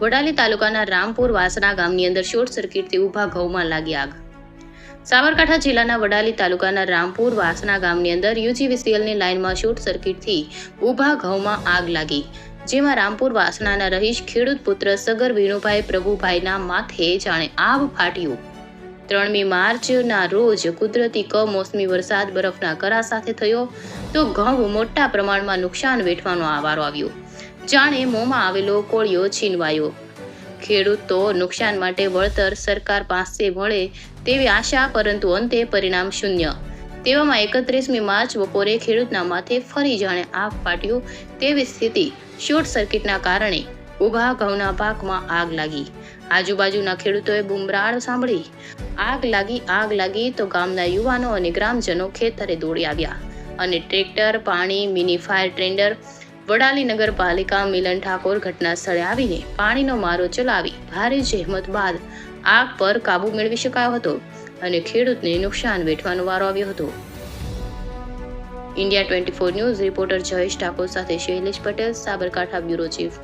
વડાલી તાલુકાના રામપુર વાસણા ગામની અંદર શોર્ટ સર્કિટથી ઊભા ઘઉંમાં લાગી આગ. સાબરકાંઠા જિલ્લાના વડાલી તાલુકાના રામપુર વાસણા ગામની અંદર યુજીવીસીએલની લાઇનમાં શોર્ટ સર્કિટથી ઊભા ઘઉંમાં આગ લાગી, જેમાં રામપુર વાસણાના રહીશ ખેડૂત પુત્ર સગર વિનુભાઈ પ્રભુભાઈના માથે જાણે આભ ફાટ્યું. 3મી માર્ચના રોજ કુદરતી કમોસમી વરસાદ બરફના કરા સાથે થયો તો ઘઉં મોટા પ્રમાણમાં નુકસાન વેઠવાનો વારો આવ્યો. જાણે મોંમાં આવેલો કોળિયો છીનવાયો. ખેડૂતો નુકસાન માટે વળતર સરકાર પાસે મળે તેવી આશા, પરંતુ અંતે પરિણામ શૂન્ય. તેવામાં 31મી માર્ચ બપોરે ખેડૂતના માથે ફરી જાણે આગ ફાટ્યું તેવી સ્થિતિ. શોર્ટ સર્કિટના કારણે ઊભા ઘઉંના પાકમાં આગ લાગી. આજુબાજુના ખેડૂતોએ બૂમરાળ સાંભળી આગ લાગી તો ગામના યુવાનો અને ગ્રામજનો ખેતરે દોડી આવ્યા અને ટ્રેક્ટર, પાણી, મિની ફાયર ટેન્ડર, વડાલી નગરપાલિકા મિલન ઠાકોર ઘટના સ્થળે આવીને પાણીનો મારો ચલાવી ભારે જહેમત બાદ આગ પર કાબુ મેળવી શકાયો હતો અને ખેડૂતને નુકસાન વેઠવાનો વારો આવ્યો હતો. India 24 news reporter Jayesh Thakor સાથે શૈલેષ પટેલ, સાબરકાંઠા બ્યુરો ચીફ.